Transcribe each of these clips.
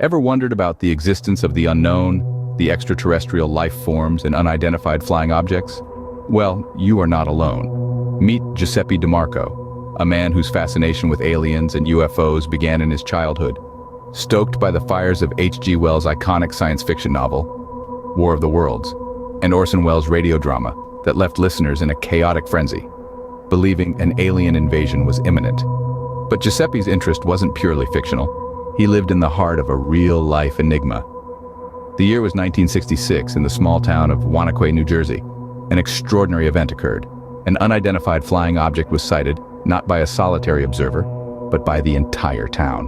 Ever wondered about the existence of the unknown, the extraterrestrial life forms and unidentified flying objects? Well, you are not alone. Meet Giuseppe DeMarco, a man whose fascination with aliens and UFOs began in his childhood. Stoked by the fires of H.G. Wells' iconic science fiction novel, War of the Worlds, and Orson Welles' radio drama that left listeners in a chaotic frenzy, believing an alien invasion was imminent. But Giuseppe's interest wasn't purely fictional. He lived in the heart of a real-life enigma. The year was 1966 in the small town of Wanaque, New Jersey. An extraordinary event occurred. An unidentified flying object was sighted, not by a solitary observer, but by the entire town.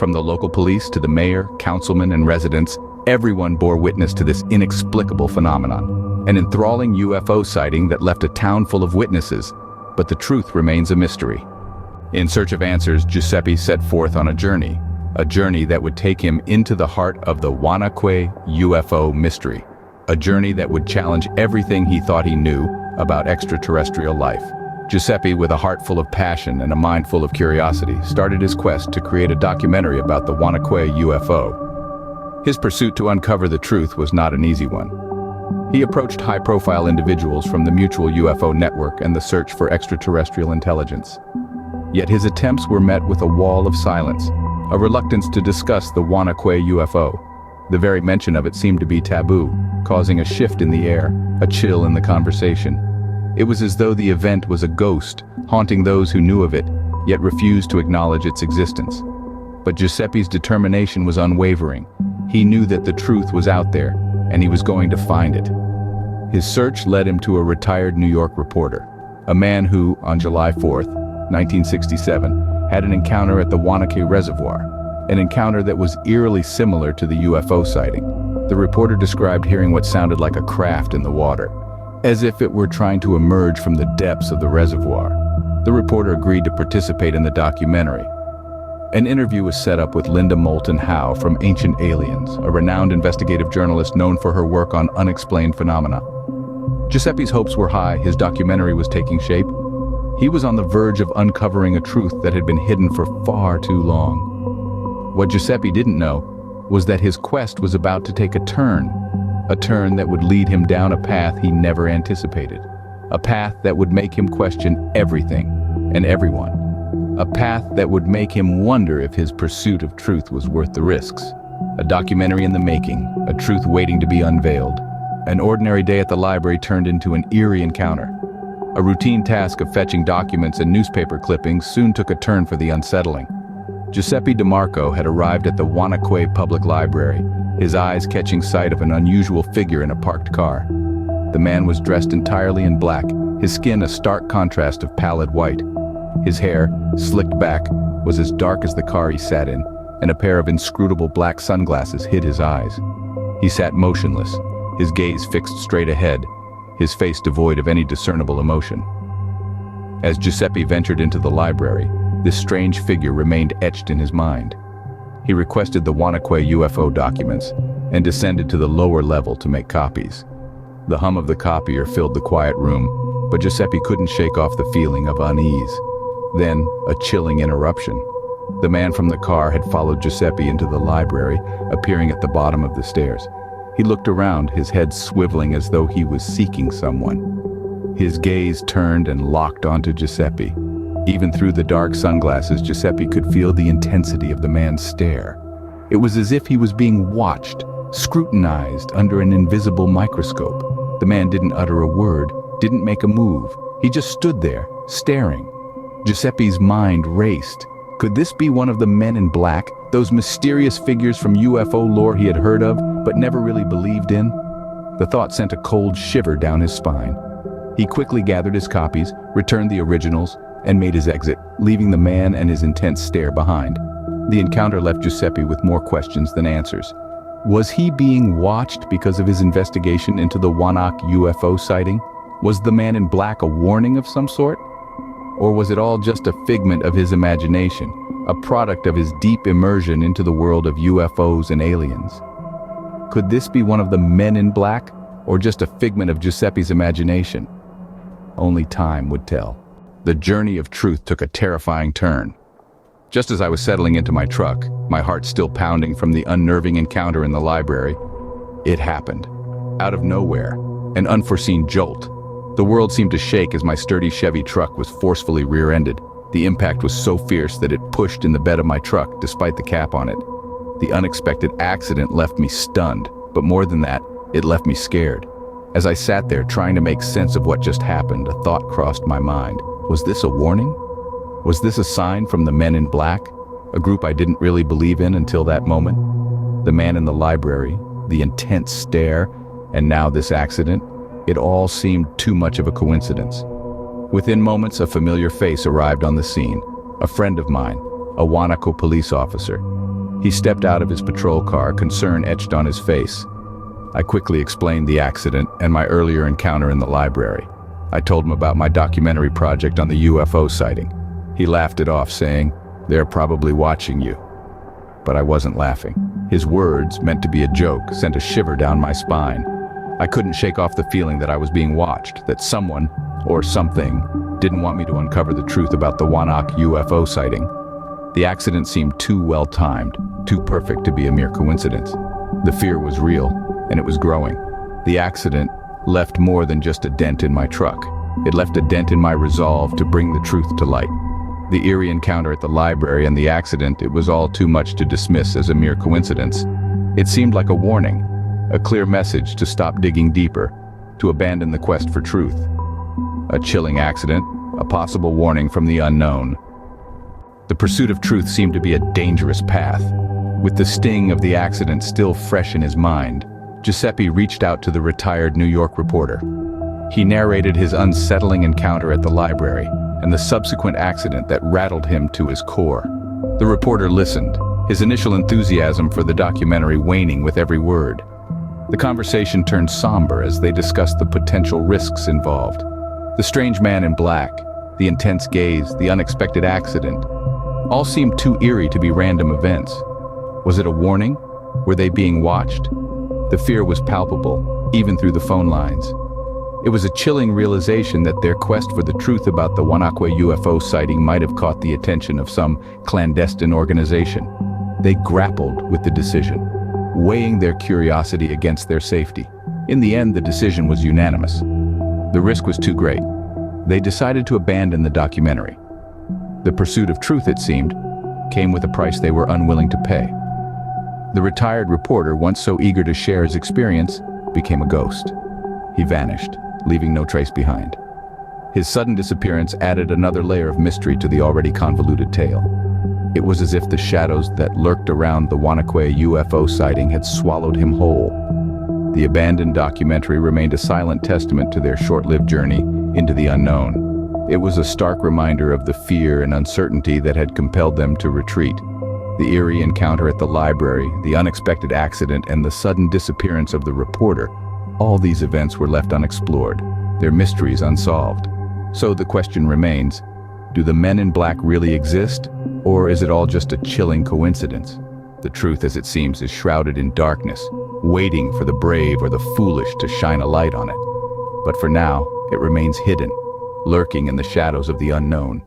From the local police to the mayor, councilmen, and residents, everyone bore witness to this inexplicable phenomenon. An enthralling UFO sighting that left a town full of witnesses, but the truth remains a mystery. In search of answers, Giuseppe set forth on a journey that would take him into the heart of the Wanaque UFO mystery, a journey that would challenge everything he thought he knew about extraterrestrial life. Giuseppe, with a heart full of passion and a mind full of curiosity, started his quest to create a documentary about the Wanaque UFO. His pursuit to uncover the truth was not an easy one. He approached high-profile individuals from the Mutual UFO Network and the search for extraterrestrial intelligence. Yet his attempts were met with a wall of silence, a reluctance to discuss the Wanaque UFO. The very mention of it seemed to be taboo, causing a shift in the air, a chill in the conversation. It was as though the event was a ghost, haunting those who knew of it, yet refused to acknowledge its existence. But Giuseppe's determination was unwavering. He knew that the truth was out there, and he was going to find it. His search led him to a retired New York reporter, a man who, on July 4th, 1967, had an encounter at the Wanaque Reservoir, an encounter that was eerily similar to the UFO sighting. The reporter described hearing what sounded like a craft in the water, as if it were trying to emerge from the depths of the reservoir. The reporter agreed to participate in the documentary. An interview was set up with Linda Moulton Howe from Ancient Aliens, a renowned investigative journalist known for her work on unexplained phenomena. Giuseppe's hopes were high. His documentary was taking shape. He was on the verge of uncovering a truth that had been hidden for far too long. What Giuseppe didn't know was that his quest was about to take a turn that would lead him down a path he never anticipated, a path that would make him question everything and everyone, a path that would make him wonder if his pursuit of truth was worth the risks. A documentary in the making, a truth waiting to be unveiled. An ordinary day at the library turned into an eerie encounter. A routine task of fetching documents and newspaper clippings soon took a turn for the unsettling. Giuseppe DeMarco had arrived at the Wanaque Public Library, his eyes catching sight of an unusual figure in a parked car. The man was dressed entirely in black, his skin a stark contrast of pallid white. His hair, slicked back, was as dark as the car he sat in, and a pair of inscrutable black sunglasses hid his eyes. He sat motionless, his gaze fixed straight ahead, his face devoid of any discernible emotion. As Giuseppe ventured into the library, this strange figure remained etched in his mind. He requested the Wanaque UFO documents and descended to the lower level to make copies. The hum of the copier filled the quiet room, but Giuseppe couldn't shake off the feeling of unease. Then, a chilling interruption. The man from the car had followed Giuseppe into the library, appearing at the bottom of the stairs. He looked around, his head swiveling as though he was seeking someone. His gaze turned and locked onto Giuseppe. Even through the dark sunglasses, Giuseppe could feel the intensity of the man's stare. It was as if he was being watched, scrutinized under an invisible microscope. The man didn't utter a word, didn't make a move. He just stood there, staring. Giuseppe's mind raced. Could this be one of the men in black, those mysterious figures from UFO lore he had heard of, but never really believed in? The thought sent a cold shiver down his spine. He quickly gathered his copies, returned the originals, and made his exit, leaving the man and his intense stare behind. The encounter left Giuseppe with more questions than answers. Was he being watched because of his investigation into the Wanaque UFO sighting? Was the man in black a warning of some sort? Or was it all just a figment of his imagination, a product of his deep immersion into the world of UFOs and aliens? Could this be one of the men in black, or just a figment of Giuseppe's imagination? Only time would tell. The journey of truth took a terrifying turn. Just as I was settling into my truck, my heart still pounding from the unnerving encounter in the library, it happened. Out of nowhere, an unforeseen jolt. The world seemed to shake as my sturdy Chevy truck was forcefully rear-ended. The impact was so fierce that it pushed in the bed of my truck despite the cap on it. The unexpected accident left me stunned, but more than that, it left me scared. As I sat there trying to make sense of what just happened, a thought crossed my mind. Was this a warning? Was this a sign from the men in black? A group I didn't really believe in until that moment? The man in the library, the intense stare, and now this accident. It all seemed too much of a coincidence. Within moments, a familiar face arrived on the scene. A friend of mine, a Wanaque police officer. He stepped out of his patrol car, concern etched on his face. I quickly explained the accident and my earlier encounter in the library. I told him about my documentary project on the UFO sighting. He laughed it off, saying, "They're probably watching you." But I wasn't laughing. His words, meant to be a joke, sent a shiver down my spine. I couldn't shake off the feeling that I was being watched, that someone, or something, didn't want me to uncover the truth about the Wanaque UFO sighting. The accident seemed too well-timed, too perfect to be a mere coincidence. The fear was real, and it was growing. The accident left more than just a dent in my truck. It left a dent in my resolve to bring the truth to light. The eerie encounter at the library and the accident, it was all too much to dismiss as a mere coincidence. It seemed like a warning, a clear message to stop digging deeper, to abandon the quest for truth. A chilling accident, a possible warning from the unknown. The pursuit of truth seemed to be a dangerous path. With the sting of the accident still fresh in his mind, Giuseppe reached out to the retired New York reporter. He narrated his unsettling encounter at the library and the subsequent accident that rattled him to his core. The reporter listened, his initial enthusiasm for the documentary waning with every word. The conversation turned somber as they discussed the potential risks involved. The strange man in black, the intense gaze, the unexpected accident, all seemed too eerie to be random events. Was it a warning? Were they being watched? The fear was palpable, even through the phone lines. It was a chilling realization that their quest for the truth about the Wanaque UFO sighting might have caught the attention of some clandestine organization. They grappled with the decision, weighing their curiosity against their safety. In the end, the decision was unanimous. The risk was too great. They decided to abandon the documentary. The pursuit of truth, it seemed, came with a price they were unwilling to pay. The retired reporter, once so eager to share his experience, became a ghost. He vanished, leaving no trace behind. His sudden disappearance added another layer of mystery to the already convoluted tale. It was as if the shadows that lurked around the Wanaque UFO sighting had swallowed him whole. The abandoned documentary remained a silent testament to their short-lived journey into the unknown. It was a stark reminder of the fear and uncertainty that had compelled them to retreat. The eerie encounter at the library, the unexpected accident, and the sudden disappearance of the reporter, all these events were left unexplored, their mysteries unsolved. So the question remains, do the men in black really exist, or is it all just a chilling coincidence? The truth, as it seems, is shrouded in darkness, waiting for the brave or the foolish to shine a light on it. But for now, it remains hidden, lurking in the shadows of the unknown.